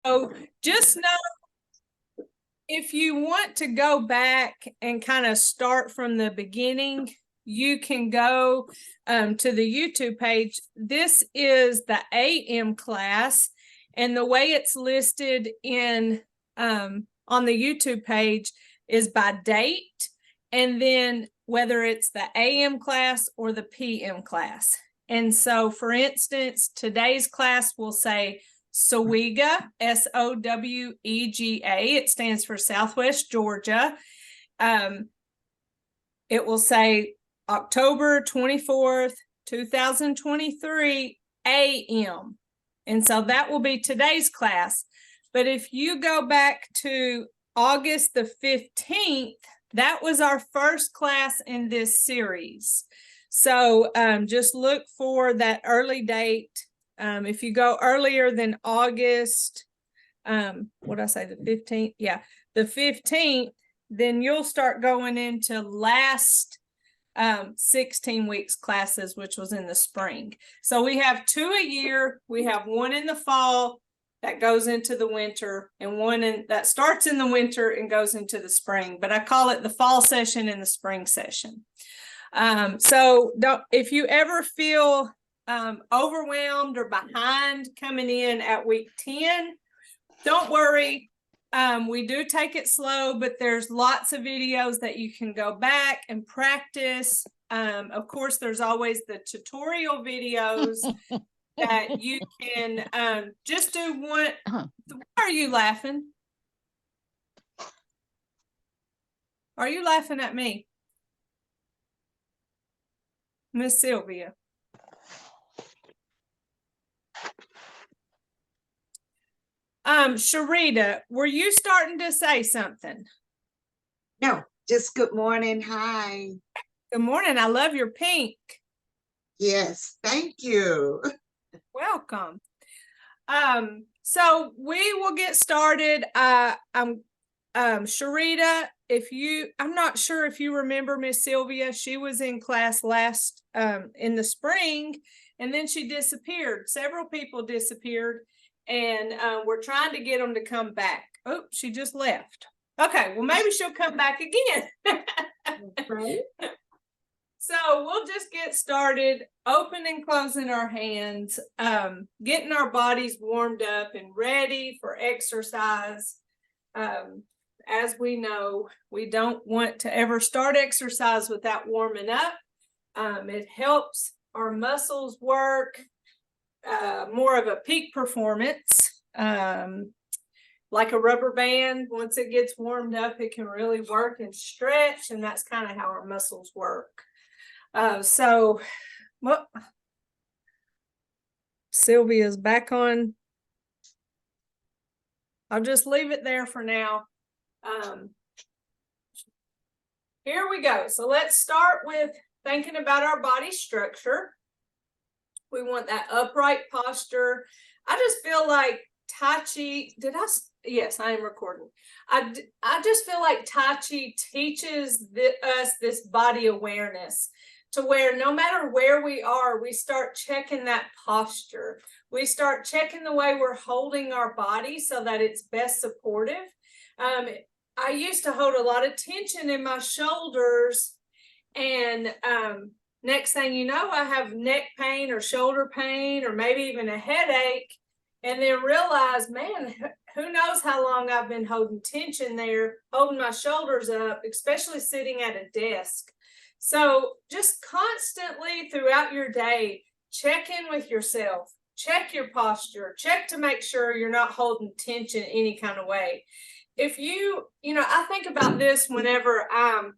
So just know, if you want to go back and kind of start from the beginning, you can go to the YouTube page. This is the AM class, and the way it's listed in on the YouTube page is by date, and then whether it's the AM class or the PM class. And so, for instance, today's class will say SOWEGA, SOWEGA. It stands for Southwest Georgia. It will say October 24th, 2023, AM. And so that will be today's class. But if you go back to August the 15th, that was our first class in this series. So just look for that early date. If you go earlier than August, what did I say, the 15th? Yeah, the 15th, then you'll start going into last 16 weeks classes, which was in the spring. So we have 2 a year. We have one in the fall that goes into the winter, and one that starts in the winter and goes into the spring. But I call it the fall session and the spring session. So if you ever feel overwhelmed or behind coming in at week 10, don't worry. We do take it slow, but there's lots of videos that you can go back and practice. Of course, there's always the tutorial videos that you can just do one. Why are you laughing? Are you laughing at me, Miss Sylvia? Sharita, were you starting to say something? No, just good morning. Hi. Good morning. I love your pink. Yes, thank you. Welcome. So we will get started. Sharita, I'm not sure if you remember Miss Sylvia. She was in class last in the spring, and then she disappeared. Several people disappeared, and we're trying to get them to come back. Oh, she just left. Okay, well, maybe she'll come back again. Right. So we'll just get started, open and closing our hands, getting our bodies warmed up and ready for exercise. As we know, we don't want to ever start exercise without warming up. It helps our muscles work, more of a peak performance. Like a rubber band, once it gets warmed up, it can really work and stretch, and that's kind of how our muscles work. So, well, Sylvia's back on. I'll just leave it there for now. Here we go. So let's start with thinking about our body structure. We want that upright posture. I just feel like Tai Chi, yes, I am recording. I just feel like Tai Chi teaches us this body awareness, to where no matter where we are, we start checking that posture. We start checking the way we're holding our body so that it's best supportive. I used to hold a lot of tension in my shoulders, and next thing you know, I have neck pain or shoulder pain or maybe even a headache, and then realize, man, who knows how long I've been holding tension there, holding my shoulders up, especially sitting at a desk. So just constantly throughout your day, check in with yourself, check your posture, check to make sure you're not holding tension any kind of way. If I think about this whenever I'm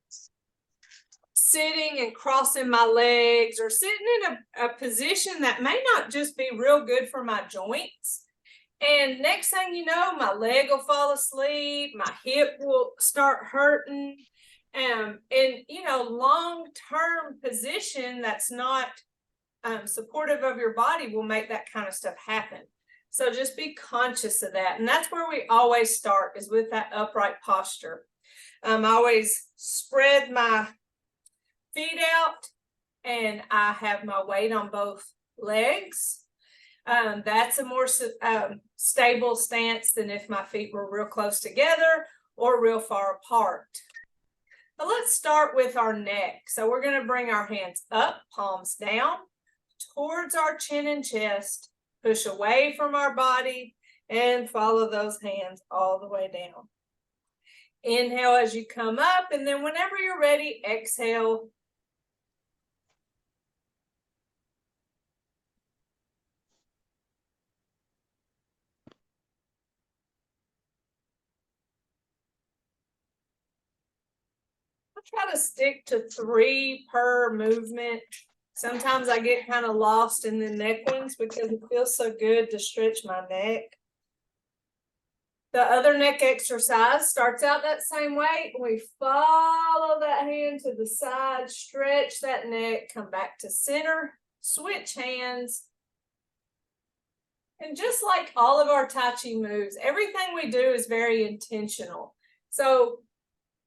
sitting and crossing my legs or sitting in a position that may not just be real good for my joints. And next thing you know, my leg will fall asleep, my hip will start hurting. And long-term position that's not supportive of your body will make that kind of stuff happen. So just be conscious of that. And that's where we always start, is with that upright posture. I always spread my feet out, and I have my weight on both legs. That's a more stable stance than if my feet were real close together or real far apart. But let's start with our neck. So we're going to bring our hands up, palms down, towards our chin and chest, push away from our body, and follow those hands all the way down. Inhale as you come up, and then whenever you're ready, exhale. I try to stick to 3 per movement. Sometimes I get kind of lost in the neck ones because it feels so good to stretch my neck. The other neck exercise starts out that same way. We follow that hand to the side, stretch that neck, come back to center, switch hands. And just like all of our Tai Chi moves, everything we do is very intentional. So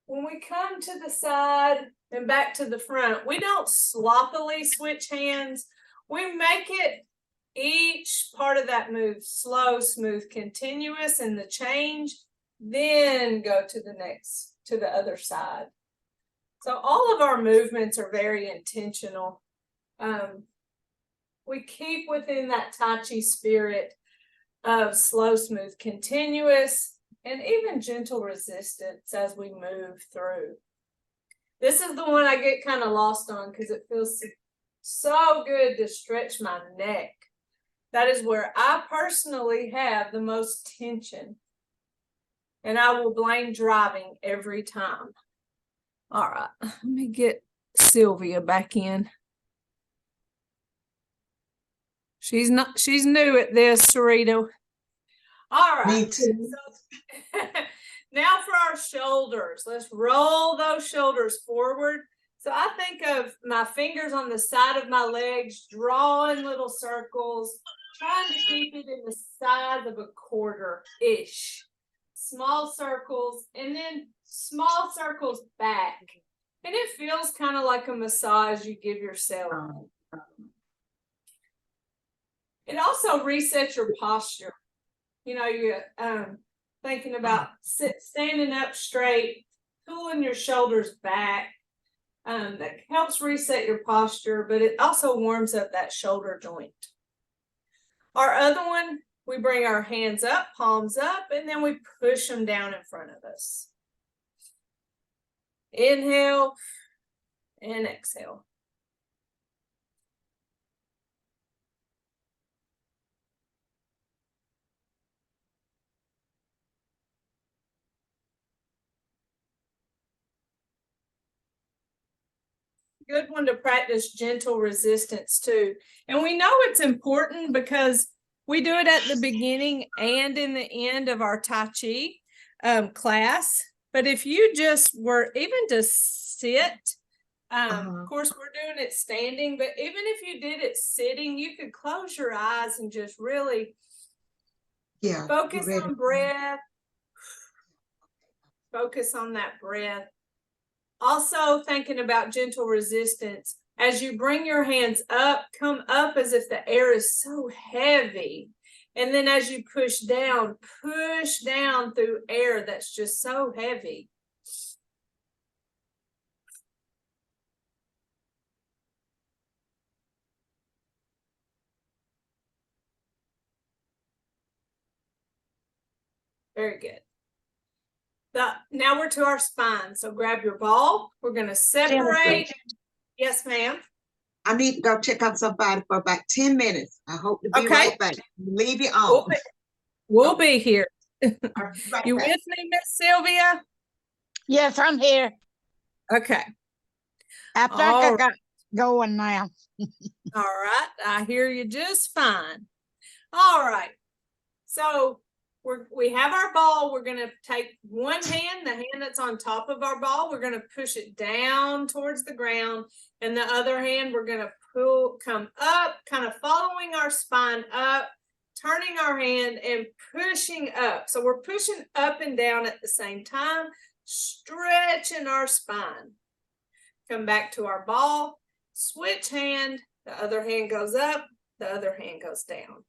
when we come to the side and back to the front, we don't sloppily switch hands. We make it each part of that move slow, smooth, continuous in the change, then go to the other side. So all of our movements are very intentional. We keep within that Tai Chi spirit of slow, smooth, continuous, and even gentle resistance as we move through. This is the one I get kind of lost on because it feels so good to stretch my neck. That is where I personally have the most tension. And I will blame driving every time. All right, let me get Sylvia back in. She's new at this, Sarita. All right. Me too. So, now for our shoulders. Let's roll those shoulders forward. So I think of my fingers on the side of my legs, drawing little circles, trying to keep it in the size of a quarter-ish. Small circles, and then small circles back. And it feels kind of like a massage you give yourself. It also resets your posture. You know, you're thinking about standing up straight, pulling your shoulders back. That helps reset your posture, but it also warms up that shoulder joint. Our other one, we bring our hands up, palms up, and then we push them down in front of us. Inhale and exhale. Good one to practice gentle resistance too. And we know it's important because we do it at the beginning and in the end of our Tai Chi class. But if you just were even to sit, of course, we're doing it standing, but even if you did it sitting, you could close your eyes and just really focus on breath. Focus on that breath. Also thinking about gentle resistance. As you bring your hands up, come up as if the air is so heavy. And then as you push down through air that's just so heavy. Very good. Now we're to our spine. So grab your ball. We're going to separate. Yes, ma'am. I need to go check on somebody for about 10 minutes. I hope to be right back. Leave you on. We'll be here. Right You back. with me, Miss Sylvia? Yes, I'm here. Okay. I think I got going now. All right. I hear you just fine. All right. So we have our ball. We're going to take one hand, the hand that's on top of our ball. We're going to push it down towards the ground. And the other hand, we're going to come up, kind of following our spine up, turning our hand and pushing up. So we're pushing up and down at the same time, stretching our spine. Come back to our ball, switch hand, the other hand goes up, the other hand goes down.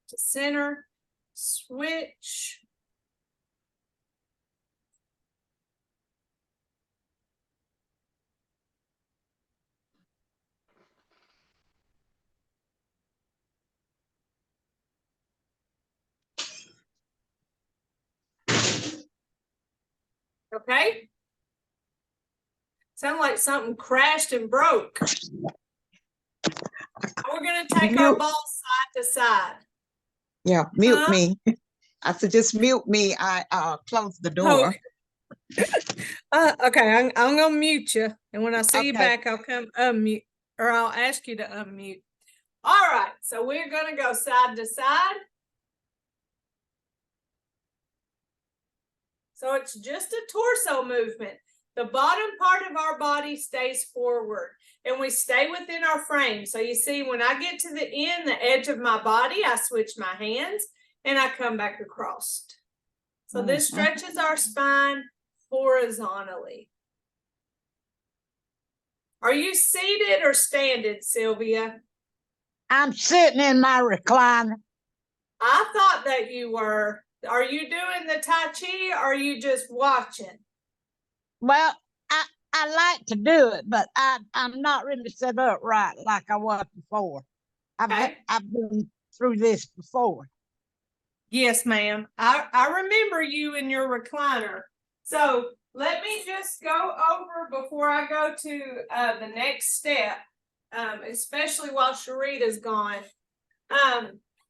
To center, switch. Okay. Sound like something crashed and broke. We're going to take our ball side to side. Yeah, mute me. I said, just mute me. I closed the door. Okay, I'm going to mute you. And when I see you Okay. back, I'll come unmute, or I'll ask you to unmute. All right, so we're going to go side to side. So it's just a torso movement. The bottom part of our body stays forward and we stay within our frame. So you see, when I get to the end, the edge of my body, I switch my hands and I come back across. So this stretches our spine horizontally. Are you seated or standing, Sylvia? I'm sitting in my recliner. I thought that you were. Are you doing the Tai Chi or are you just watching? Well, I like to do it, but I'm not really set up right like I was before. I've been through this before. Yes, ma'am. I remember you in your recliner. So let me just go over before I go to the next step, especially while Sharita's gone.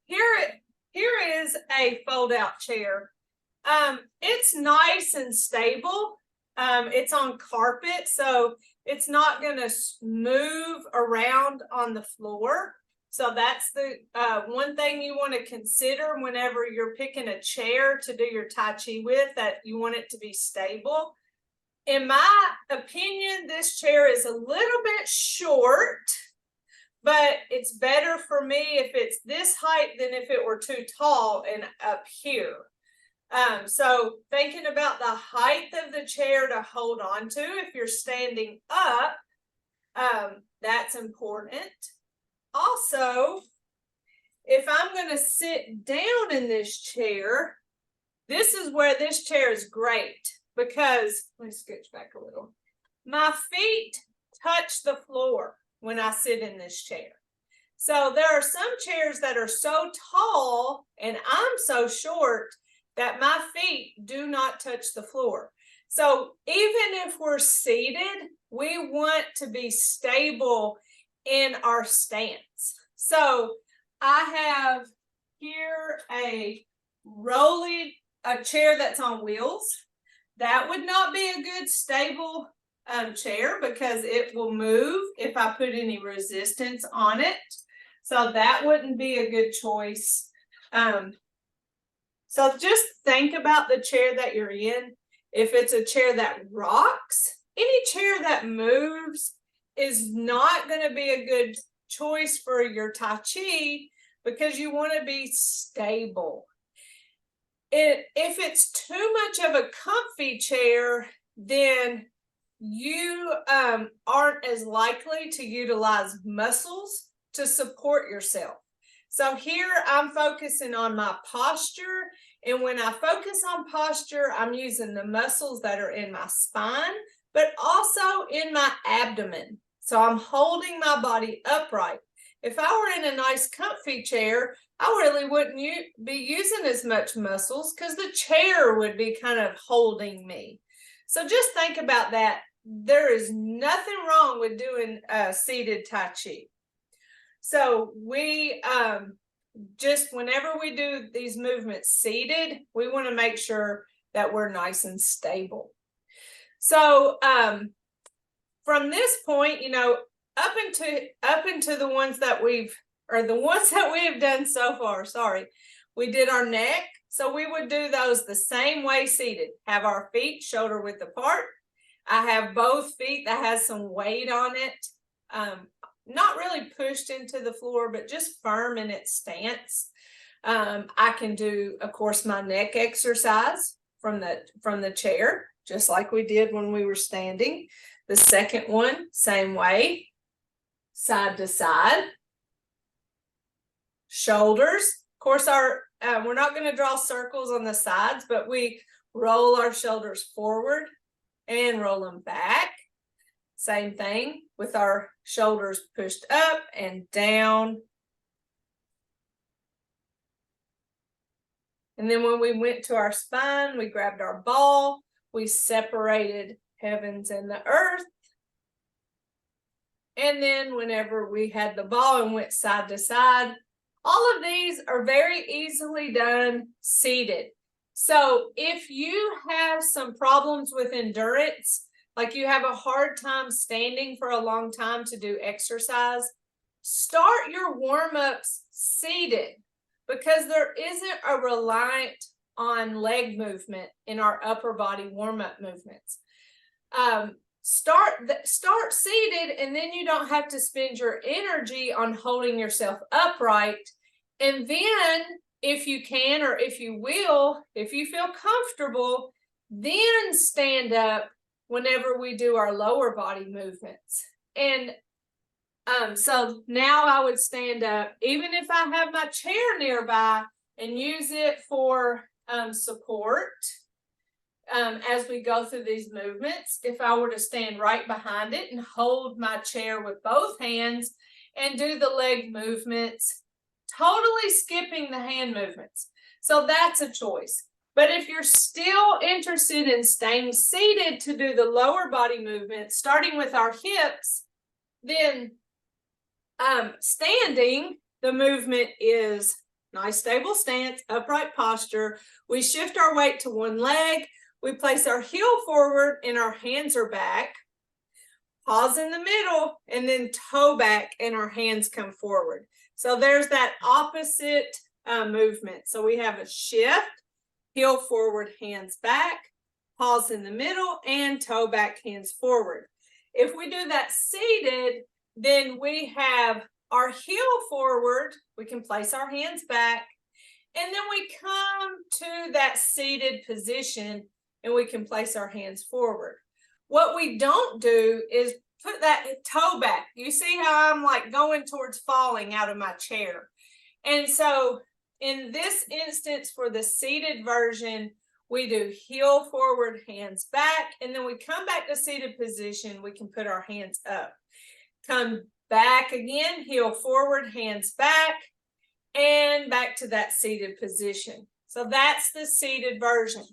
Here is a fold-out chair. It's nice and stable. It's on carpet, so it's not going to move around on the floor. So that's the one thing you want to consider whenever you're picking a chair to do your Tai Chi with, that you want it to be stable. In my opinion, this chair is a little bit short, but it's better for me if it's this height than if it were too tall and up here. So thinking about the height of the chair to hold on to, if you're standing up, that's important. Also, if I'm going to sit down in this chair, this is where this chair is great because, let me scooch back a little. My feet touch the floor when I sit in this chair. So there are some chairs that are so tall and I'm so short that my feet do not touch the floor. So even if we're seated, we want to be stable in our stance. So I have here a chair that's on wheels. That would not be a good stable chair because it will move if I put any resistance on it. So that wouldn't be a good choice. So just think about the chair that you're in. If it's a chair that rocks, any chair that moves is not going to be a good choice for your Tai Chi because you want to be stable. If it's too much of a comfy chair, then you aren't as likely to utilize muscles to support yourself. So here I'm focusing on my posture. And when I focus on posture, I'm using the muscles that are in my spine, but also in my abdomen. So I'm holding my body upright. If I were in a nice comfy chair, I really wouldn't be using as much muscles because the chair would be kind of holding me. So just think about that. There is nothing wrong with doing seated Tai Chi. So we just whenever we do these movements seated, we want to make sure that we're nice and stable. So from this point, you know, up into the ones that we have done so far, we did our neck. So we would do those the same way seated, have our feet shoulder width apart. I have both feet that has some weight on it. Not really pushed into the floor, but just firm in its stance. I can do, of course, my neck exercise from the chair, just like we did when we were standing. The second one, same way, side to side. Shoulders, of course, we're not going to draw circles on the sides, but we roll our shoulders forward and roll them back. Same thing with our shoulders pushed up and down. And then when we went to our spine, we grabbed our ball, we separated heavens and the earth. And then whenever we had the ball and went side to side, all of these are very easily done seated. So if you have some problems with endurance, like you have a hard time standing for a long time to do exercise, start your warm-ups seated, because there isn't a reliant on leg movement in our upper body warm-up movements. Start seated, and then you don't have to spend your energy on holding yourself upright. And then if you can, or if you will, if you feel comfortable, then stand up whenever we do our lower body movements. And so now I would stand up, even if I have my chair nearby, and use it for support as we go through these movements. If I were to stand right behind it and hold my chair with both hands and do the leg movements, totally skipping the hand movements. So that's a choice. But if you're still interested in staying seated to do the lower body movements, starting with our hips, then standing, the movement is nice stable stance, upright posture. We shift our weight to one leg. We place our heel forward and our hands are back. Pause in the middle and then toe back and our hands come forward. So there's that opposite movement. So we have a shift, heel forward, hands back, pause in the middle, and toe back, hands forward. If we do that seated, then we have our heel forward, we can place our hands back, and then we come to that seated position and we can place our hands forward. What we don't do is put that toe back. You see how I'm like going towards falling out of my chair. And so in this instance, for the seated version, we do heel forward, hands back, and then we come back to seated position. We can put our hands up. Come back again, heel forward, hands back, and back to that seated position. So that's the seated version.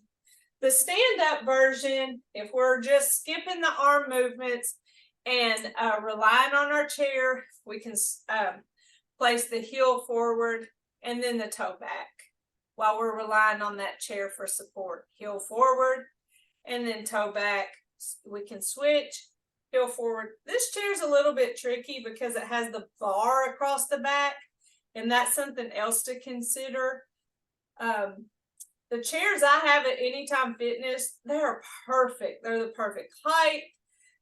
The stand-up version, if we're just skipping the arm movements and relying on our chair, we can place the heel forward and then the toe back while we're relying on that chair for support. Heel forward and then toe back. We can switch, heel forward. This chair is a little bit tricky because it has the bar across the back, and that's something else to consider. The chairs I have at Anytime Fitness, they're perfect. They're the perfect height.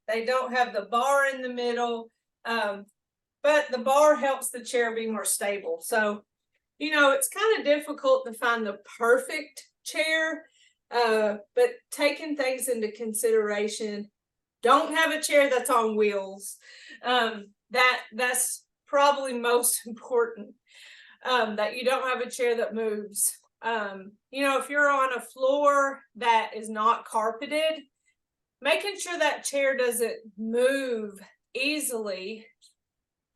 They don't have the bar in the middle, but the bar helps the chair be more stable. So, you know, it's kind of difficult to find the perfect chair, but taking things into consideration, don't have a chair that's on wheels. That's probably most important, that you don't have a chair that moves. You know, if you're on a floor that is not carpeted, making sure that chair doesn't move easily.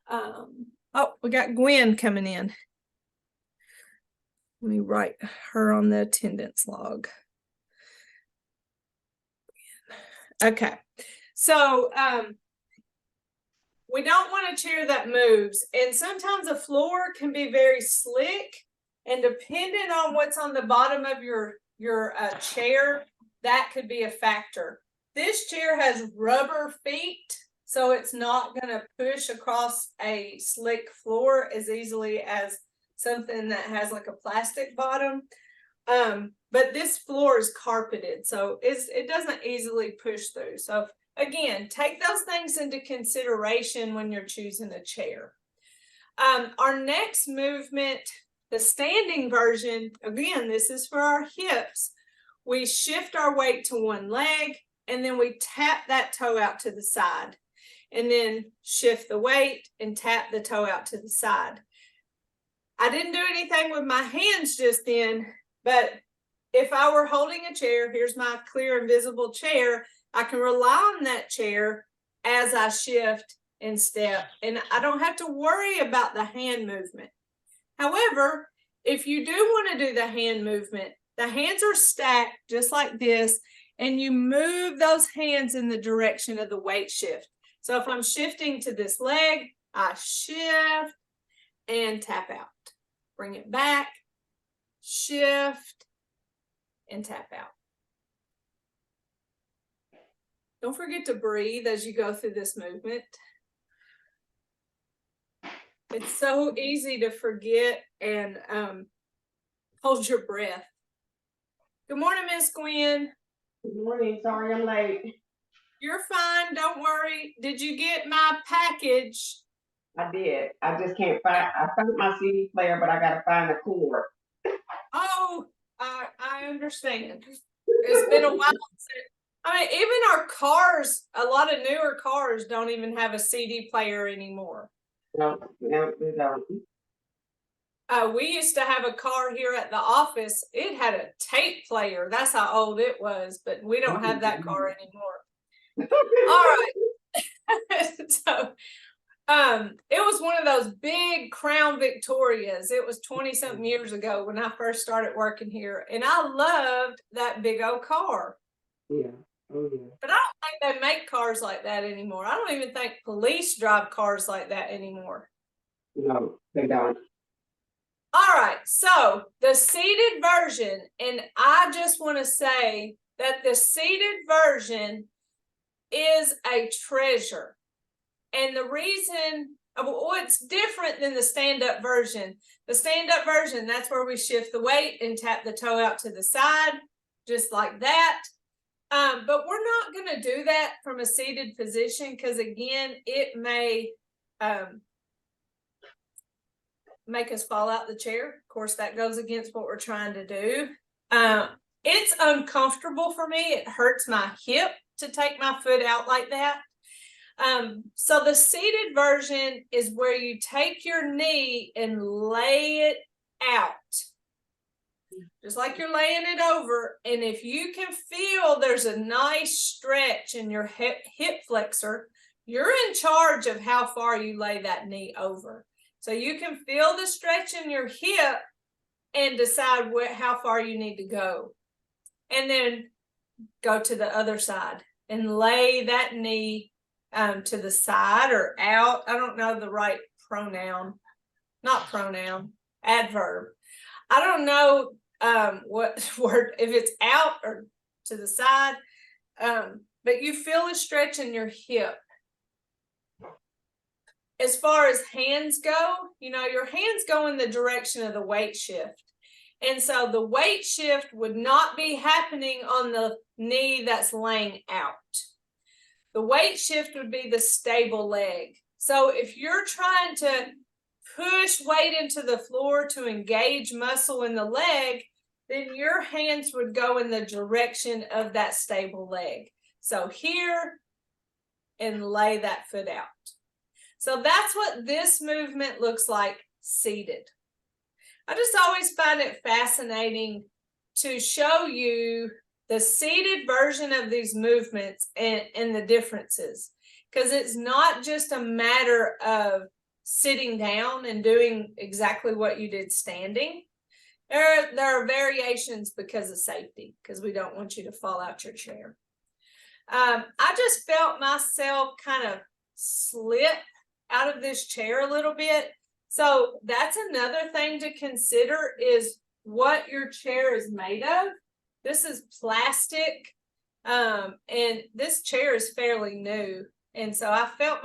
Oh, we got Gwen coming in. Let me write her on the attendance log. Okay, so we don't want a chair that moves, and sometimes a floor can be very slick, and depending on what's on the bottom of your chair, that could be a factor. This chair has rubber feet, so it's not going to push across a slick floor as easily as something that has like a plastic bottom. But this floor is carpeted, so it doesn't easily push through. So again, take those things into consideration when you're choosing a chair. Our next movement, the standing version, again, this is for our hips. We shift our weight to one leg. and then we tap that toe out to the side, and then shift the weight and tap the toe out to the side. I didn't do anything with my hands just then, but if I were holding a chair, here's my clear and visible chair, I can rely on that chair as I shift and step, and I don't have to worry about the hand movement. However, if you do want to do the hand movement, the hands are stacked just like this, and you move those hands in the direction of the weight shift. So if I'm shifting to this leg, I shift and tap out. Bring it back, shift, and tap out. Don't forget to breathe as you go through this movement. It's so easy to forget and hold your breath. Good morning, Miss Gwen. Good morning. Sorry I'm late. You're fine. Don't worry. Did you get my package? I did. I just can't find. I found my CD player, but I gotta find the cord. Oh, I understand. It's been a while since. I mean, even our cars, a lot of newer cars don't even have a CD player anymore. No, we don't. We used to have a car here at the office. It had a tape player. That's how old it was, but we don't have that car anymore. All right. So, it was one of those big Crown Victorias. It was 20-something years ago when I first started working here, and I loved that big old car. Yeah. Oh, yeah. But I don't think they make cars like that anymore. I don't even think police drive cars like that anymore. No, they don't. All right, so the seated version, and I just want to say that the seated version is a treasure. And the reason, well, it's different than the stand-up version. The stand-up version, that's where we shift the weight and tap the toe out to the side, just like that. But we're not going to do that from a seated position because, again, it may make us fall out the chair. Of course, that goes against what we're trying to do. It's uncomfortable for me. It hurts my hip to take my foot out like that. So the seated version is where you take your knee and lay it out. Just like you're laying it over. And if you can feel there's a nice stretch in your hip flexor, you're in charge of how far you lay that knee over. So you can feel the stretch in your hip and decide how far you need to go. And then go to the other side and lay that knee to the side or out. I don't know the right pronoun. Not pronoun, adverb. I don't know what word, if it's out or to the side, but you feel a stretch in your hip. As far as hands go, you know, your hands go in the direction of the weight shift. And so the weight shift would not be happening on the knee that's laying out. The weight shift would be the stable leg. So if you're trying to push weight into the floor to engage muscle in the leg, then your hands would go in the direction of that stable leg. So here, and lay that foot out. So that's what this movement looks like seated. I just always find it fascinating to show you the seated version of these movements and the differences, because it's not just a matter of sitting down and doing exactly what you did standing. There are variations because of safety, because we don't want you to fall out your chair. I just felt myself kind of slip out of this chair a little bit. So that's another thing to consider is what your chair is made of. This is plastic, and this chair is fairly new. And so I felt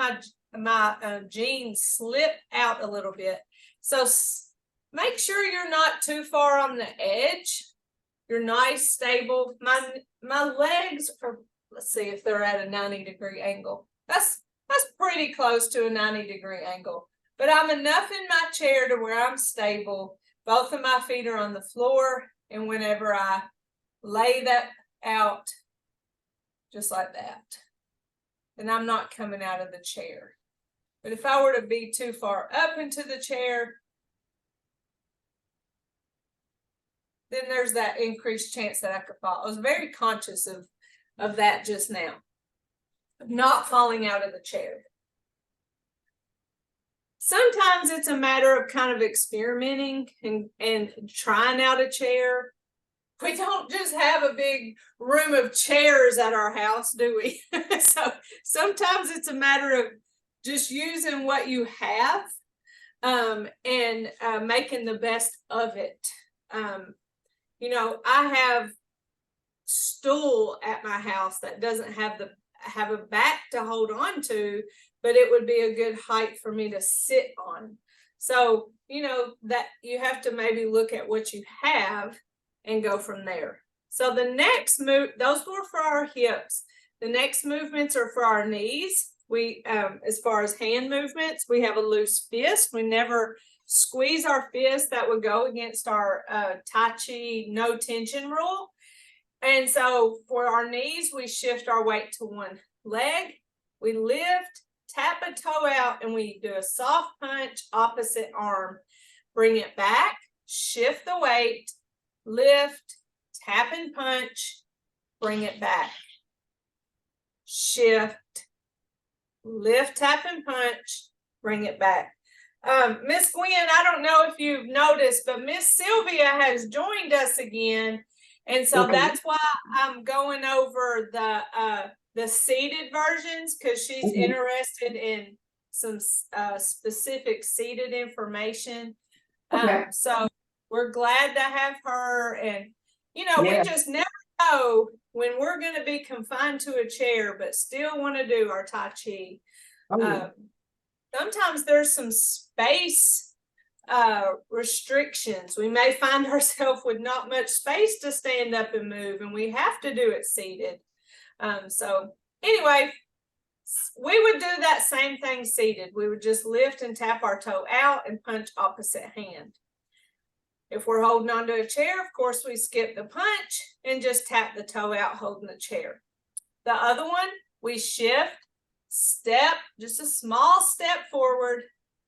my jeans slip out a little bit. So make sure you're not too far on the edge. You're nice, stable. My legs are, let's see if they're at a 90-degree angle. That's pretty close to a 90-degree angle. But I'm enough in my chair to where I'm stable. Both of my feet are on the floor, and whenever I lay that out, just like that. And I'm not coming out of the chair. But if I were to be too far up into the chair, then there's that increased chance that I could fall. I was very conscious of that just now, not falling out of the chair. Sometimes it's a matter of kind of experimenting and trying out a chair. We don't just have a big room of chairs at our house, do we? So sometimes it's a matter of just using what you have and making the best of it. You know, I have stool at my house that doesn't have a back to hold on to, but it would be a good height for me to sit on. So, you know, that you have to maybe look at what you have and go from there. So the next move, those were for our hips. The next movements are for our knees. We, as far as hand movements, we have a loose fist. We never squeeze our fist. That would go against our Tai Chi no tension rule. And so for our knees, we shift our weight to one leg. We lift, tap a toe out, and we do a soft punch, opposite arm. Bring it back, shift the weight, lift, tap and punch, bring it back. Shift, lift, tap and punch, bring it back. Miss Gwen, I don't know if you've noticed, but Miss Sylvia has joined us again. And so that's why I'm going over the seated versions, because she's interested in some specific seated information. So we're glad to have her. And, you know, we just never know when we're going to be confined to a chair, but still want to do our Tai Chi. Sometimes there's some space restrictions. We may find ourselves with not much space to stand up and move, and we have to do it seated. So anyway, we would do that same thing seated. We would just lift and tap our toe out and punch opposite hand. If we're holding onto a chair, of course, we skip the punch and just tap the toe out holding the chair. The other one, we shift, step, just a small step forward.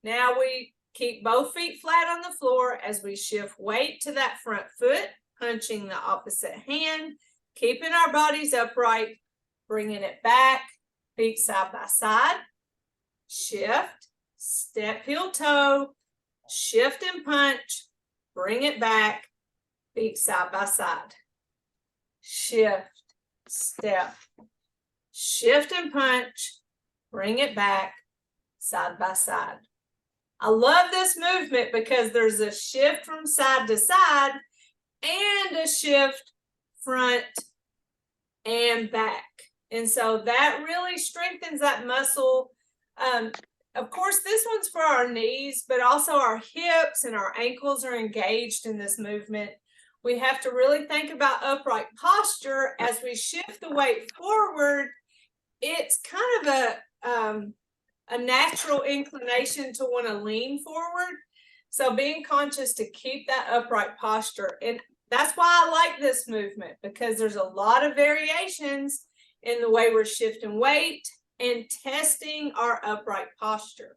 Now we keep both feet flat on the floor as we shift weight to that front foot, punching the opposite hand, keeping our bodies upright, bringing it back, feet side by side, shift, step, heel, toe, shift and punch, bring it back, feet side by side, shift, step, shift and punch, bring it back, side by side. I love this movement because there's a shift from side to side and a shift front and back. And so that really strengthens that muscle. Of course, this one's for our knees, but also our hips and our ankles are engaged in this movement. We have to really think about upright posture as we shift the weight forward. It's kind of a natural inclination to want to lean forward. So being conscious to keep that upright posture. And that's why I like this movement, because there's a lot of variations in the way we're shifting weight and testing our upright posture.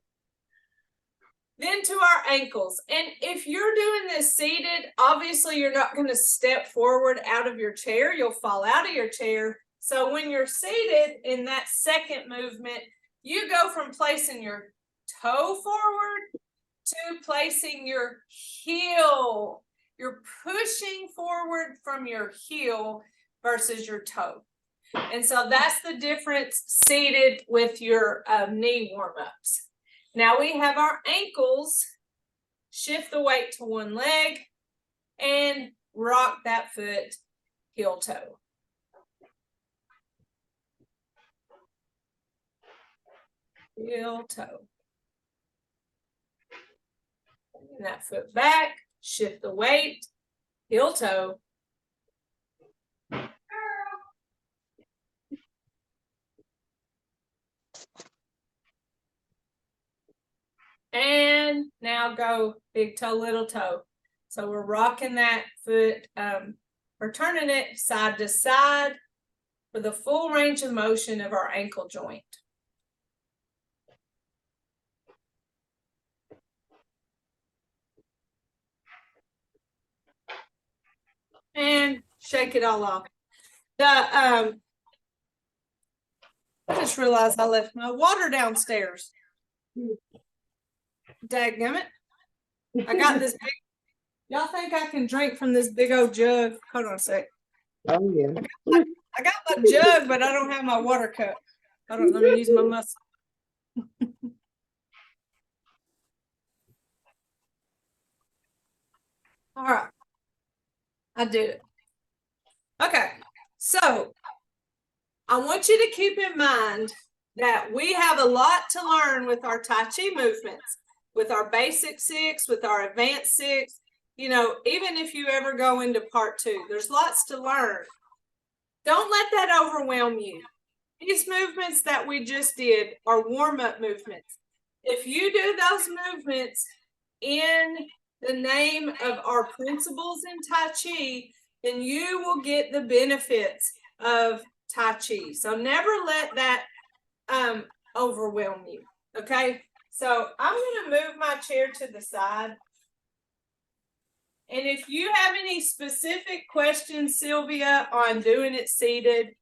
Then to our ankles. And if you're doing this seated, obviously you're not going to step forward out of your chair. You'll fall out of your chair. So when you're seated in that second movement, you go from placing your toe forward to placing your heel. You're pushing forward from your heel versus your toe. And so that's the difference seated with your knee warm-ups. Now we have our ankles. Shift the weight to one leg and rock that foot heel toe. Heel toe. Bring that foot back, shift the weight, heel toe. And now go big toe, little toe. So we're rocking that foot, we're turning it side to side, for the full range of motion of our ankle joint. And shake it all off. I just realized I left my water downstairs. Dadgummit. I got this big, y'all think I can drink from this big old jug? Hold on a sec. Oh, yeah. I got my jug, but I don't have my water cup. Hold on, let me use my muscle. All right. I did it. Okay, so I want you to keep in mind that we have a lot to learn with our Tai Chi movements, with our basic 6, with our advanced 6. You know, even if you ever go into part 2, there's lots to learn. Don't let that overwhelm you. These movements that we just did are warm-up movements. If you do those movements in the name of our principles in Tai Chi, then you will get the benefits of Tai Chi. So never let that overwhelm you. Okay, so I'm going to move my chair to the side. And if you have any specific questions, Sylvia, on doing it seated,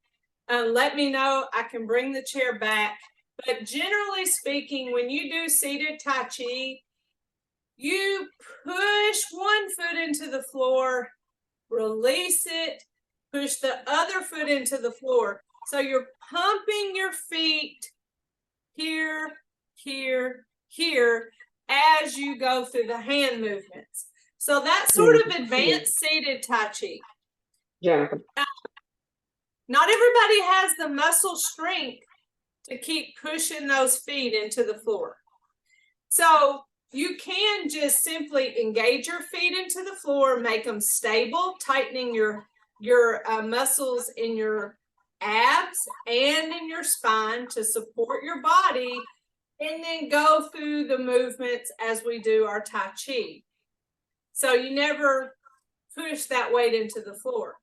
let me know. I can bring the chair back. But generally speaking, when you do seated Tai Chi, you push one foot into the floor, release it, push the other foot into the floor. So you're pumping your feet here, here, here as you go through the hand movements. So that's sort of advanced seated Tai Chi. Yeah. Not everybody has the muscle strength to keep pushing those feet into the floor. So you can just simply engage your feet into the floor, make them stable, tightening your muscles in your abs and in your spine to support your body, and then go through the movements as we do our Tai Chi. So you never push that weight into the floor.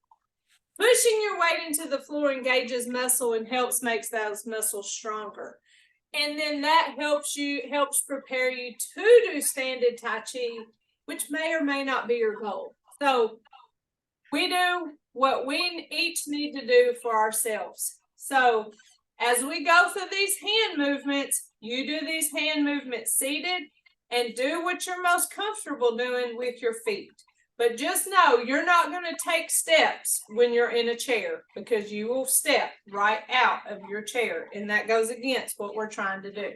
Pushing your weight into the floor engages muscle and makes those muscles stronger. And then that helps prepare you to do standard Tai Chi, which may or may not be your goal. So we do what we each need to do for ourselves. So as we go through these hand movements, you do these hand movements seated and do what you're most comfortable doing with your feet. But just know you're not going to take steps when you're in a chair, because you will step right out of your chair, and that goes against what we're trying to do.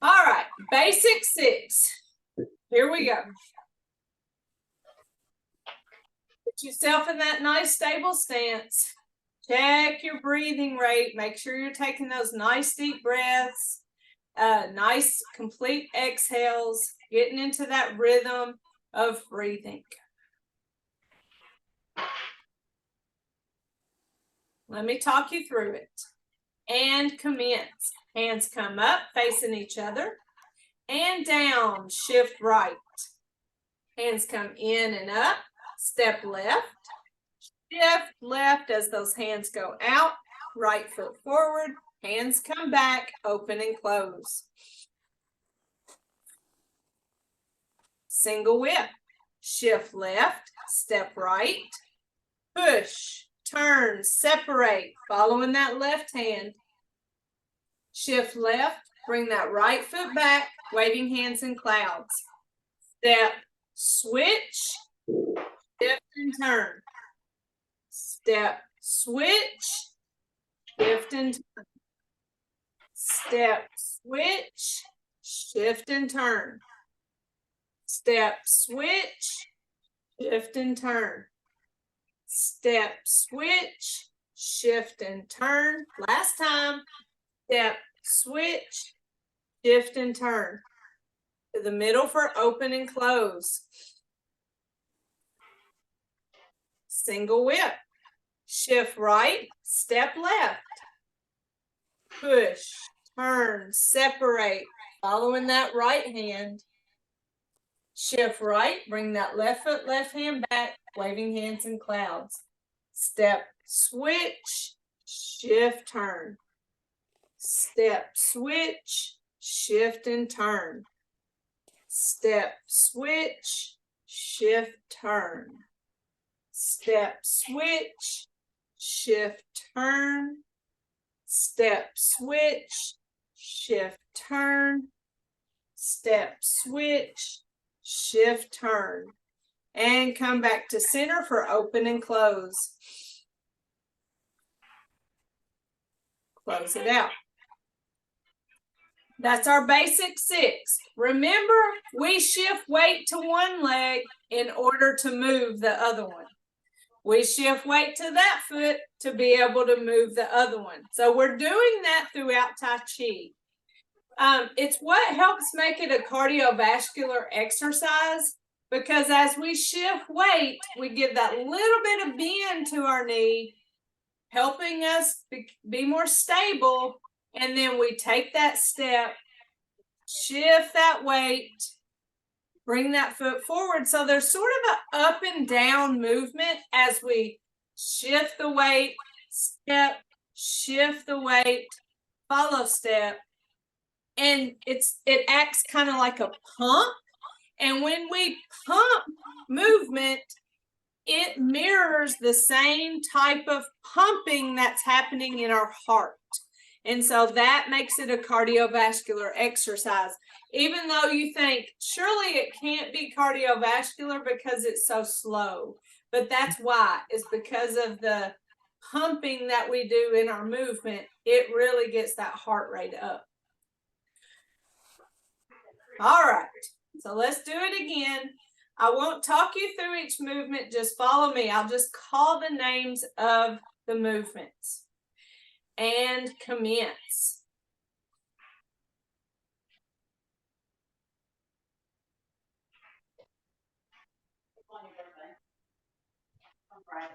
All right, basic 6. Here we go. Put yourself in that nice stable stance. Check your breathing rate. Make sure you're taking those nice deep breaths, nice complete exhales, getting into that rhythm of breathing. Let me talk you through it. And commence. Hands come up, facing each other. And down, shift right. Hands come in and up, step left. Shift left as those hands go out, right foot forward. Hands come back, open and close. Single whip, shift left, step right, push, turn, separate, following that left hand. Shift left, bring that right foot back, waving hands in clouds. Step, switch, shift and turn. Step, switch, shift and turn. Step, switch, shift and turn. Step, switch, shift and turn. Step, switch, shift and turn. Last time. Step, switch, shift and turn. To the middle for open and close. Single whip. Shift right, step left. Push, turn, separate, following that right hand. Shift right, bring that left foot, left hand back, waving hands in clouds. Step, switch, shift, turn. Step, switch, shift and turn. Step, switch, shift, turn. Step, switch, shift, turn. Step, switch, shift, turn. Step, switch, shift, turn. And come back to center for open and close. Close it out. That's our basic 6. Remember, we shift weight to one leg in order to move the other one. We shift weight to that foot to be able to move the other one. So we're doing that throughout Tai Chi. It's what helps make it a cardiovascular exercise, because as we shift weight, we give that little bit of bend to our knee, helping us be more stable. And then we take that step, shift that weight, bring that foot forward. So there's sort of an up and down movement as we shift the weight, step, shift the weight, follow step. And it acts kind of like a pump. And when we pump movement, it mirrors the same type of pumping that's happening in our heart. And so that makes it a cardiovascular exercise. Even though you think, surely it can't be cardiovascular because it's so slow. But that's why. It's because of the pumping that we do in our movement. It really gets that heart rate up. All right. So let's do it again. I won't talk you through each movement. Just follow me. I'll just call the names of the movements. And commence.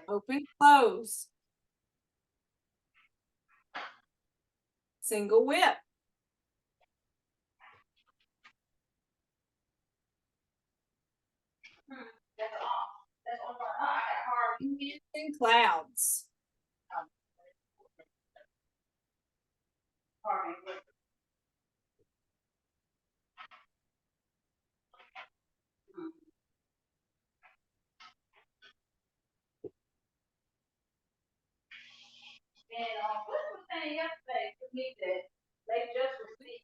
Open, close. Single whip. And clouds.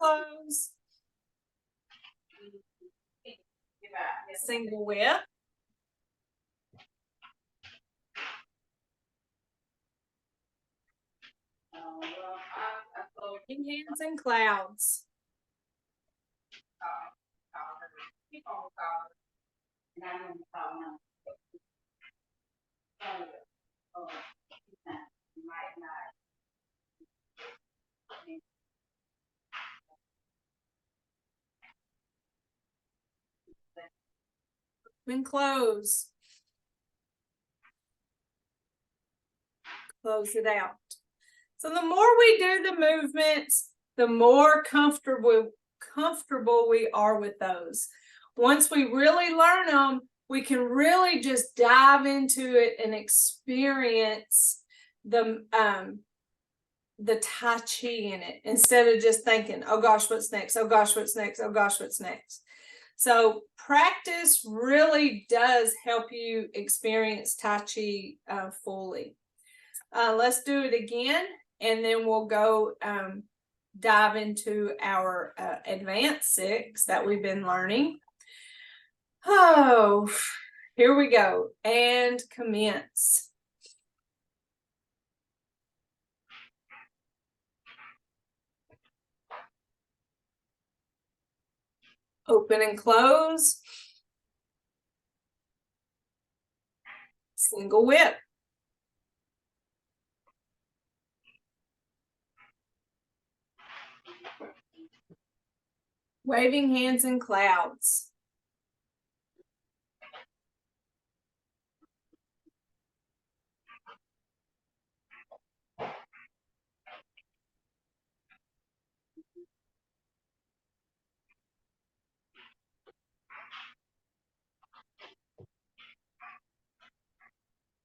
Close. Single whip. Hands and clouds. And close. Close it out. So the more we do the movements, the more comfortable we are with those. Once we really learn them, we can really just dive into it and experience the Tai Chi in it, instead of just thinking, oh gosh, what's next? Oh gosh, what's next? Oh gosh, what's next? So practice really does help you experience Tai Chi fully. Let's do it again, and then we'll go dive into our advanced 6 that we've been learning. Oh, here we go. And commence. Open and close. Single whip. Waving hands in clouds.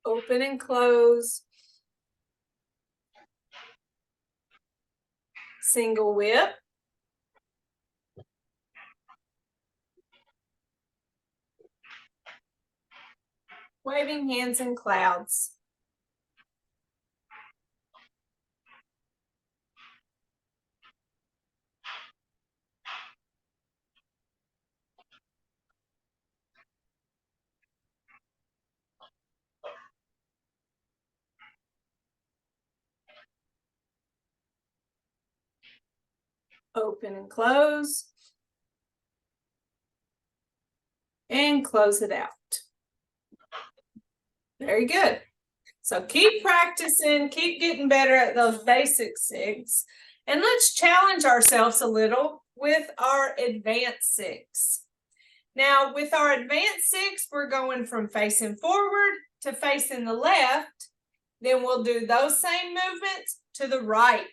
Open and close. single whip. Waving hands in clouds. Open and close. And close it out. Very good. So keep practicing, keep getting better at those basic six. And let's challenge ourselves a little with our advanced six. Now, with our advanced six, we're going from facing forward to facing the left. Then we'll do those same movements to the right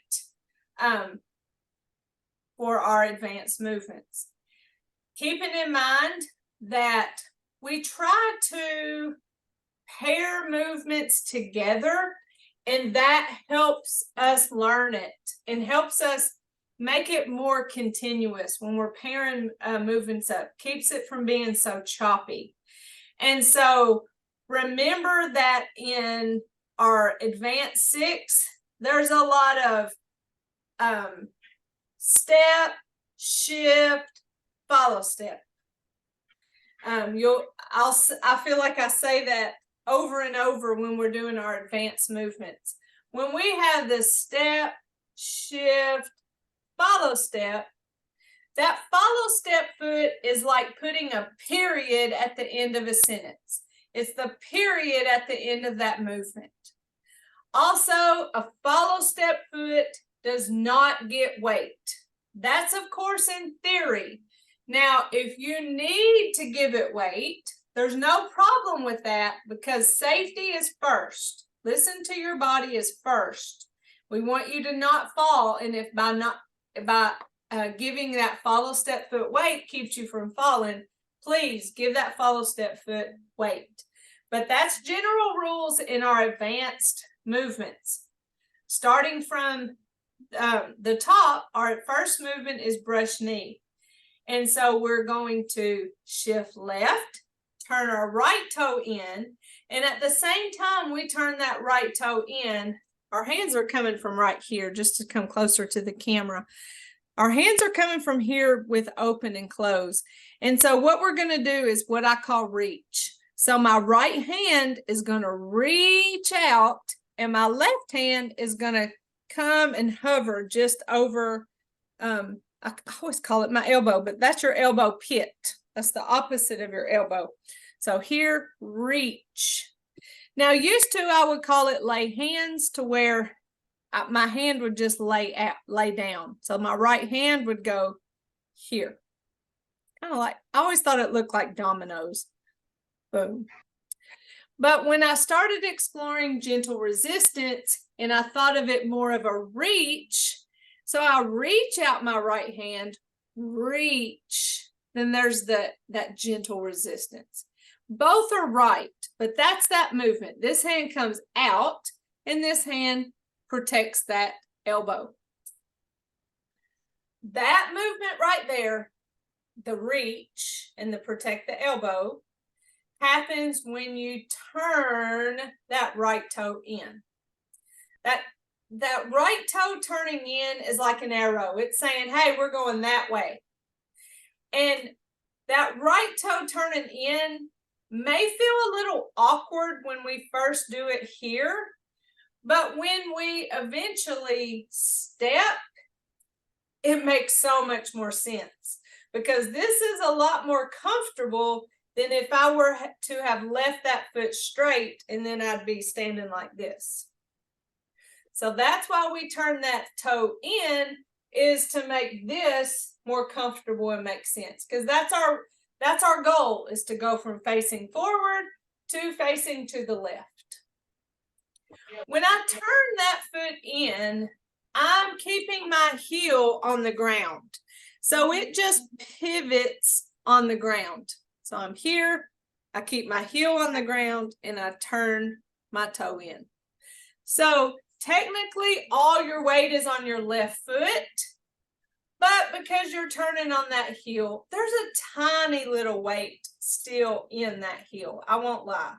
for our advanced movements. Keeping in mind that we try to pair movements together, and that helps us learn it and helps us make it more continuous when we're pairing movements up, keeps it from being so choppy. And so remember that in our advanced six, there's a lot of step, shift, follow step. I feel like I say that over and over when we're doing our advanced movements. When we have the step, shift, follow step, that follow step foot is like putting a period at the end of a sentence. It's the period at the end of that movement. Also, a follow step foot does not get weight. That's, of course, in theory. Now, if you need to give it weight, there's no problem with that because safety is first. Listen to your body is first. We want you to not fall, and if by giving that follow step foot weight keeps you from falling, please give that follow step foot weight. But that's general rules in our advanced movements. Starting from the top, our first movement is brush knee. And so we're going to shift left, turn our right toe in, and at the same time we turn that right toe in, our hands are coming from right here, just to come closer to the camera. Our hands are coming from here with open and close. And so what we're going to do is what I call reach. So my right hand is going to reach out, and my left hand is going to come and hover just over, I always call it my elbow, but that's your elbow pit. That's the opposite of your elbow. So here, reach. Now, used to, I would call it lay hands, to where my hand would just lay down. So my right hand would go here. Kind of like, I always thought it looked like dominoes. Boom. But when I started exploring gentle resistance, and I thought of it more of a reach, so I reach out my right hand, reach, then there's that gentle resistance. Both are right, but that's that movement. This hand comes out, and this hand protects that elbow. That movement right there, the reach and the protect the elbow, happens when you turn that right toe in. That right toe turning in is like an arrow. It's saying, hey, we're going that way. And that right toe turning in may feel a little awkward when we first do it here, but when we eventually step, it makes so much more sense, because this is a lot more comfortable than if I were to have left that foot straight and then I'd be standing like this. So that's why we turn that toe in, is to make this more comfortable and make sense, because that's our goal, is to go from facing forward to facing to the left. When I turn that foot in, I'm keeping my heel on the ground. So it just pivots on the ground. So I'm here, I keep my heel on the ground, and I turn my toe in. So technically all your weight is on your left foot, but because you're turning on that heel, there's a tiny little weight still in that heel. I won't lie.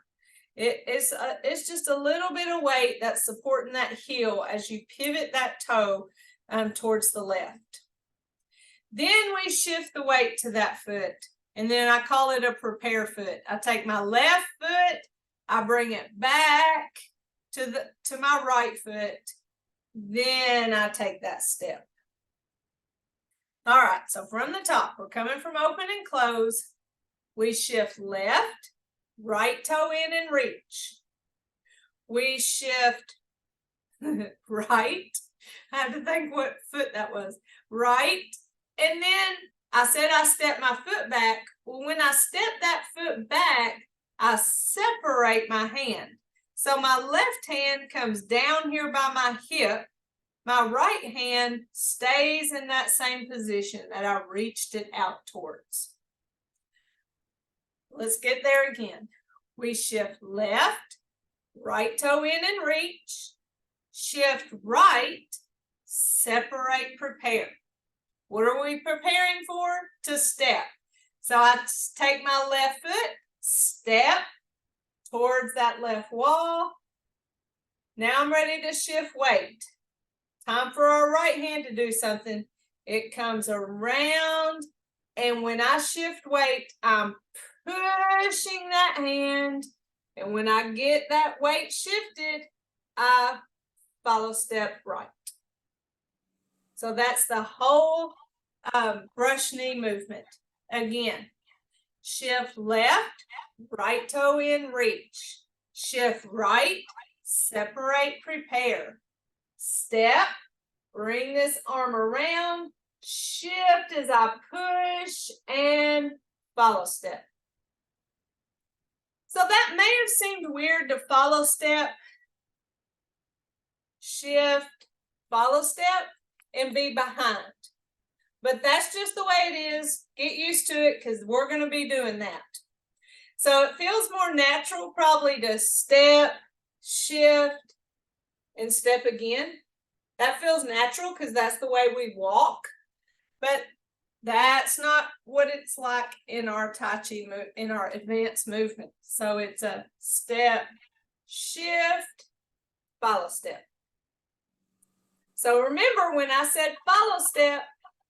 It's just a little bit of weight that's supporting that heel as you pivot that toe towards the left. Then we shift the weight to that foot, and then I call it a prepare foot. I take my left foot, I bring it back to my right foot, then I take that step. All right, so from the top, we're coming from open and close. We shift left, right toe in and reach. We shift right. I had to think what foot that was. Right. And then I said I step my foot back. Well, when I step that foot back, I separate my hand. So my left hand comes down here by my hip. My right hand stays in that same position that I reached it out towards. Let's get there again. We shift left, right toe in and reach, shift right, separate, prepare. What are we preparing for? To step. So I take my left foot, step towards that left wall. Now I'm ready to shift weight. Time for our right hand to do something. It comes around, and when I shift weight, I'm pushing that hand, and when I get that weight shifted, I follow step right. So that's the whole brush knee movement. Again, shift left, right toe in, reach. Shift right, separate, prepare. Step, bring this arm around, shift as I push, and follow step. So that may have seemed weird to follow step, shift, follow step, and be behind. But that's just the way it is. Get used to it because we're going to be doing that. So it feels more natural probably to step, shift, and step again. That feels natural because that's the way we walk. But that's not what it's like in our Tai Chi, in our advanced movement. So it's a step, shift, follow step. So remember when I said follow step,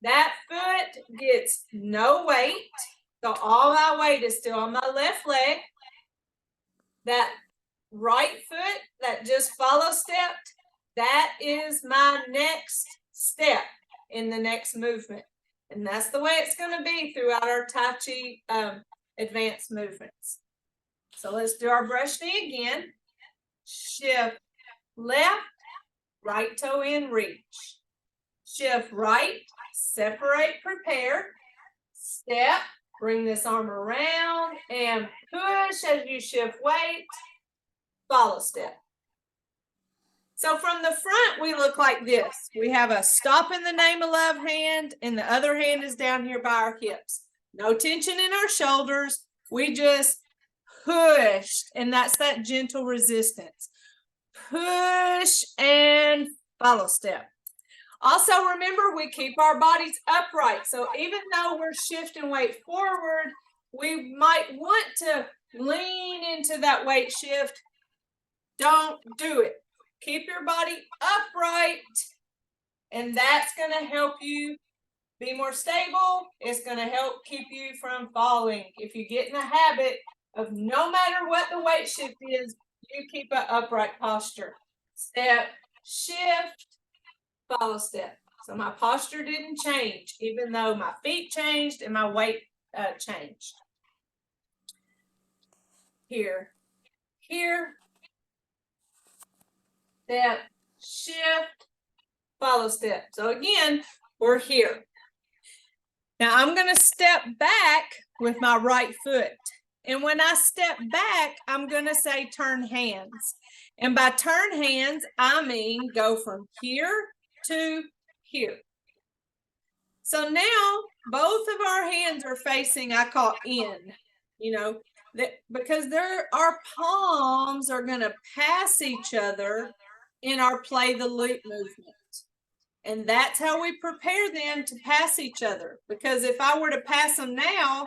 that foot gets no weight. So all my weight is still on my left leg. That right foot that just follow stepped, that is my next step in the next movement. And that's the way it's going to be throughout our Tai Chi advanced movements. So let's do our brush knee again. Shift left, right toe in, reach. Shift right, separate, prepare. Step, bring this arm around and push as you shift weight. Follow step. So from the front, we look like this. We have a stop in the name of love hand, and the other hand is down here by our hips. No tension in our shoulders. We just pushed, and that's that gentle resistance. Push and follow step. Also, remember, we keep our bodies upright. So even though we're shifting weight forward, we might want to lean into that weight shift. Don't do it. Keep your body upright, and that's going to help you be more stable. It's going to help keep you from falling. If you get in the habit of no matter what the weight shift is, you keep an upright posture. Step, shift, follow step. So my posture didn't change, even though my feet changed and my weight changed. Here, step, shift, follow step. So again, we're here. Now I'm going to step back with my right foot. And when I step back, I'm going to say turn hands. And by turn hands, I mean go from here to here. So now both of our hands are facing, I call in, because our palms are going to pass each other in our play the loop movement. And that's how we prepare them to pass each other. Because if I were to pass them now,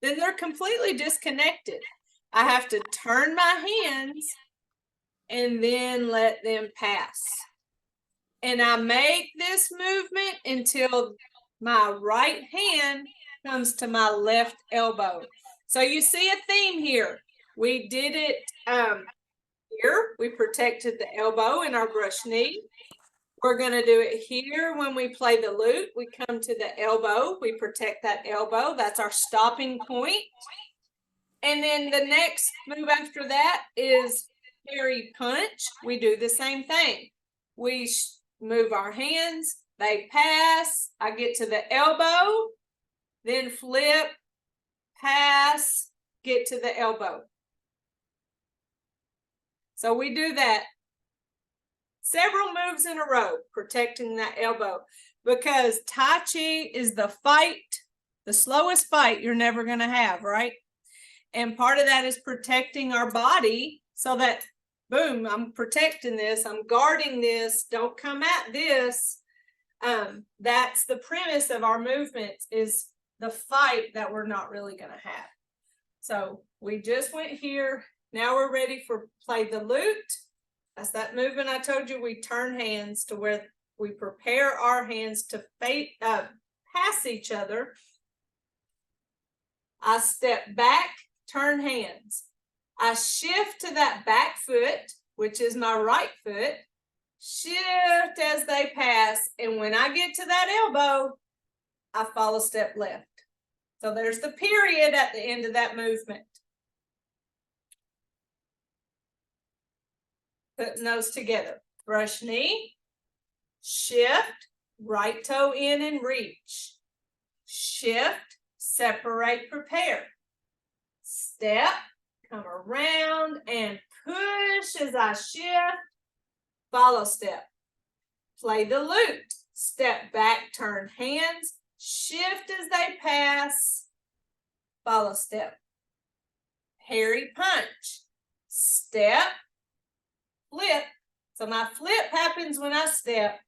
then they're completely disconnected. I have to turn my hands and then let them pass. And I make this movement until my right hand comes to my left elbow. So you see a theme here. We did it here. We protected the elbow in our brush knee. We're going to do it here when we play the lute. We come to the elbow. We protect that elbow. That's our stopping point. And then the next move after that is parry punch. We do the same thing. We move our hands. They pass. I get to the elbow. Then flip, pass, get to the elbow. So we do that several moves in a row, protecting that elbow, because Tai Chi is the slowest fight you're never going to have, right? And part of that is protecting our body so that, boom, I'm protecting this, I'm guarding this, don't come at this. That's the premise of our movements, is the fight that we're not really going to have. So we just went here. Now we're ready for play the lute. That's that movement I told you. We turn hands to where we prepare our hands to pass each other. I step back, turn hands. I shift to that back foot, which is my right foot. Shift as they pass. And when I get to that elbow, I follow step left. So there's the period at the end of that movement. Putting those together. Brush knee, shift, right toe in and reach. Shift, separate, prepare. Step, come around and push as I shift. Follow step. Play the lute. Step back, turn hands. Shift as they pass. Follow step. Parry punch. Step. Flip. So my flip happens when I step.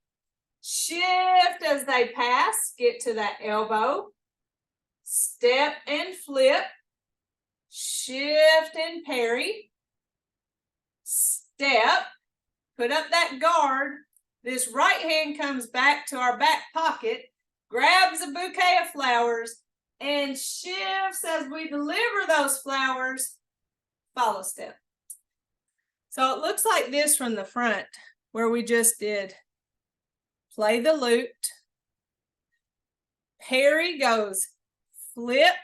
Shift as they pass. Get to that elbow. Step and flip. Shift and parry. Step. Put up that guard. This right hand comes back to our back pocket, grabs a bouquet of flowers, and shifts as we deliver those flowers. Follow step. So it looks like this from the front, where we just did play the lute. Parry goes flip,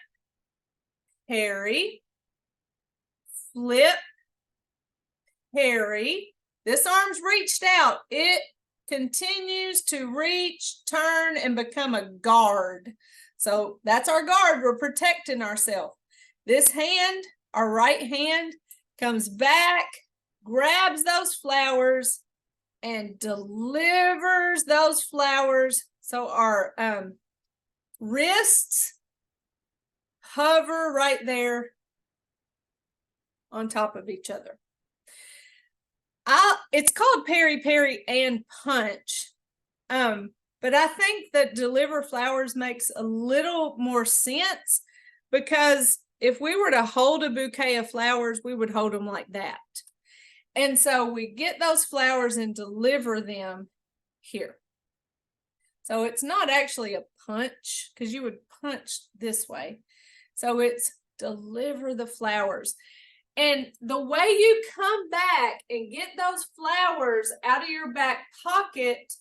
parry, flip, parry. This arm's reached out. It continues to reach, turn, and become a guard. So that's our guard. We're protecting ourselves. This hand, our right hand, comes back, grabs those flowers, and delivers those flowers. So our wrists hover right there on top of each other. It's called parry, parry, and punch. But I think that deliver flowers makes a little more sense, because if we were to hold a bouquet of flowers, we would hold them like that. And so we get those flowers and deliver them here. So it's not actually a punch, because you would punch this way. So it's deliver the flowers. And the way you come back and get those flowers out of your back pocket,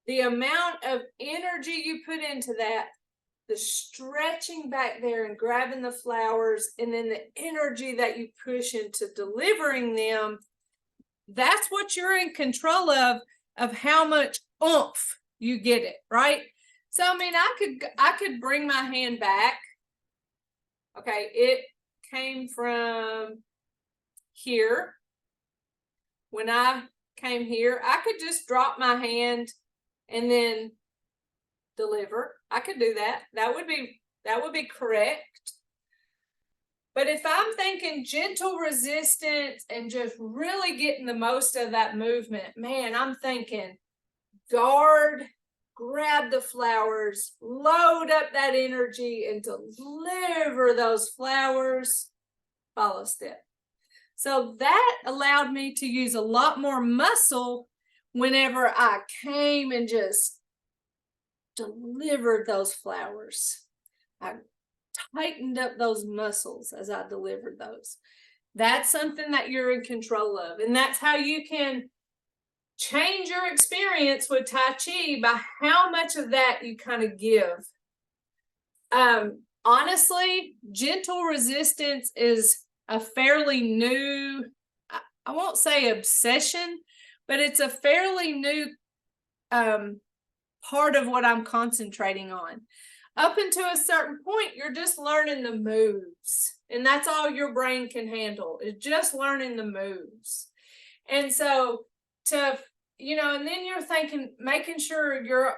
the amount of energy you put into that, the stretching back there and grabbing the flowers, and then the energy that you push into delivering them, that's what you're in control of how much oomph you get it, right? So, I mean, I could bring my hand back. Okay, it came from here. When I came here, I could just drop my hand and then deliver. I could do that. That would be correct. But if I'm thinking gentle resistance and just really getting the most of that movement, man, I'm thinking guard, grab the flowers, load up that energy, and deliver those flowers, follow step. So that allowed me to use a lot more muscle whenever I came and just delivered those flowers. I tightened up those muscles as I delivered those. That's something that you're in control of. And that's how you can change your experience with Tai Chi, by how much of that you kind of give. Honestly, gentle resistance is a fairly new, I won't say obsession, but it's a fairly new part of what I'm concentrating on. Up until a certain point, you're just learning the moves, and that's all your brain can handle, is just learning the moves. And so and then you're thinking, making sure you're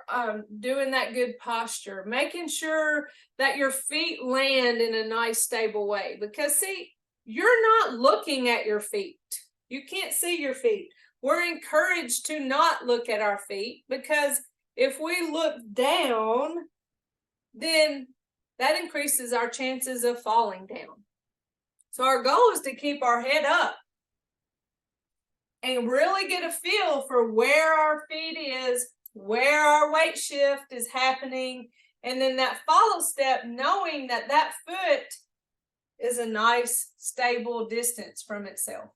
doing that good posture, making sure that your feet land in a nice, stable way. Because see, you're not looking at your feet. You can't see your feet. We're encouraged to not look at our feet, because if we look down, then that increases our chances of falling down. So our goal is to keep our head up and really get a feel for where our feet is, where our weight shift is happening, and then that follow step, knowing that that foot is a nice, stable distance from itself.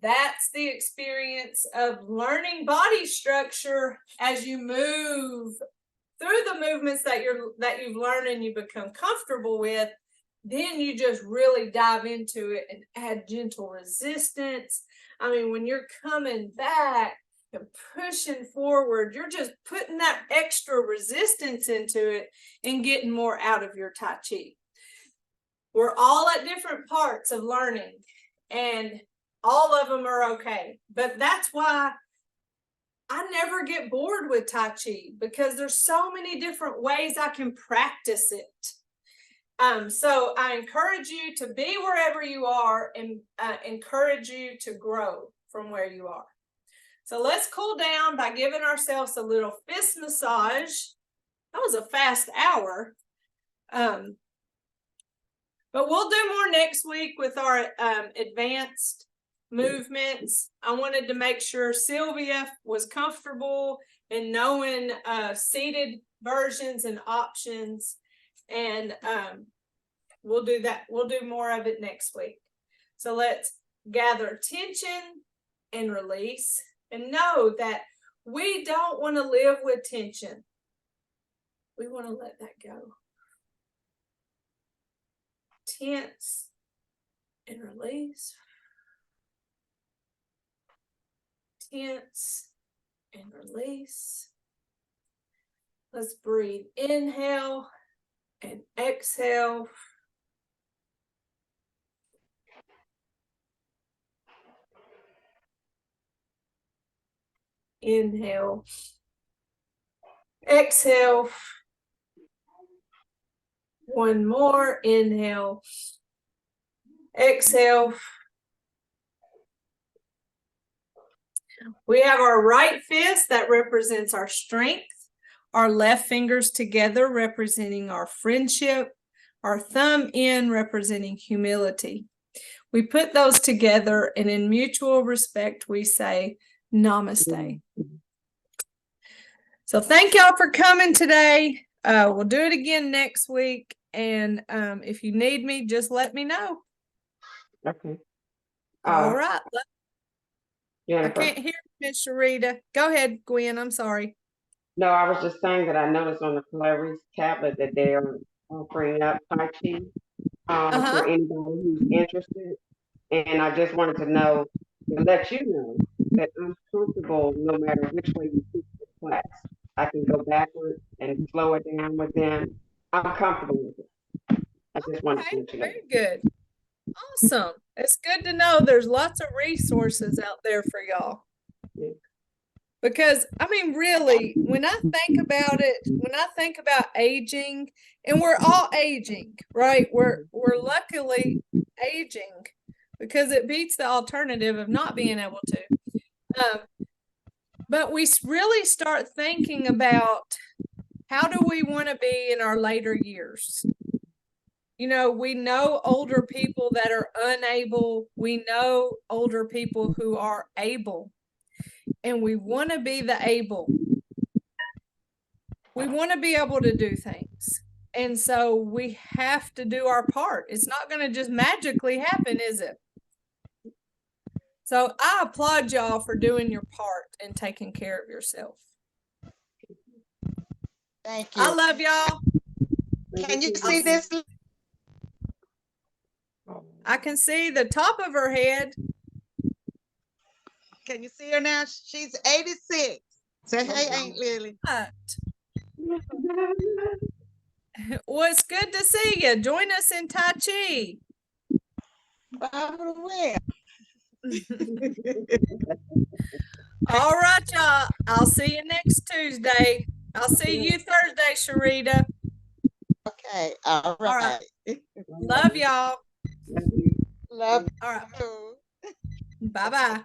That's the experience of learning body structure as you move through the movements that you've learned and you become comfortable with. Then you just really dive into it and add gentle resistance. I mean, when you're coming back and pushing forward, you're just putting that extra resistance into it and getting more out of your Tai Chi. We're all at different parts of learning, and all of them are okay. But that's why I never get bored with Tai Chi, because there's so many different ways I can practice it. So I encourage you to be wherever you are, and encourage you to grow from where you are. So let's cool down by giving ourselves a little fist massage. That was a fast hour. But we'll do more next week with our advanced movements. I wanted to make sure Sylvia was comfortable in knowing seated versions and options. And we'll do that. We'll do more of it next week. So let's gather tension and release, and know that we don't want to live with tension. We want to let that go. Tense and release. Tense and release. Let's breathe. Inhale and exhale. Inhale. Exhale. One more. Inhale. Exhale. We have our right fist that represents our strength, our left fingers together representing our friendship, our thumb in representing humility. We put those together, and in mutual respect, we say namaste. So thank y'all for coming today. We'll do it again next week. And if you need me, just let me know. Okay. All right. Jennifer. I can't hear Miss Sharita. Go ahead, Gwen. I'm sorry. No, I was just saying that I noticed on the Clarice tablet that they are offering up Tai Chi for anybody who's interested. And I just wanted to know, to let you know that I'm comfortable no matter which way you teach the class. I can go backwards and slow it down with them. I'm comfortable with it. I just wanted to let you know. Very good. Awesome. It's good to know there's lots of resources out there for y'all. Yeah. Because I mean, really, when I think about it, when I think about aging, and we're all aging, right? We're luckily aging because it beats the alternative of not being able to. But we really start thinking about how do we want to be in our later years? You know, we know older people that are unable. We know older people who are able. And we want to be the able. We want to be able to do things. And so we have to do our part. It's not going to just magically happen, is it? So I applaud y'all for doing your part and taking care of yourself. Thank you. I love y'all. Can you see this? I can see the top of her head. Can you see her now? She's 86. Say hey, Aunt Lily. Well, it's good to see you. Join us in Tai Chi. All right, y'all. I'll see you next Tuesday. I'll see you Thursday, Sharita. Okay. All right. Love y'all. Love All right. you. Bye-bye.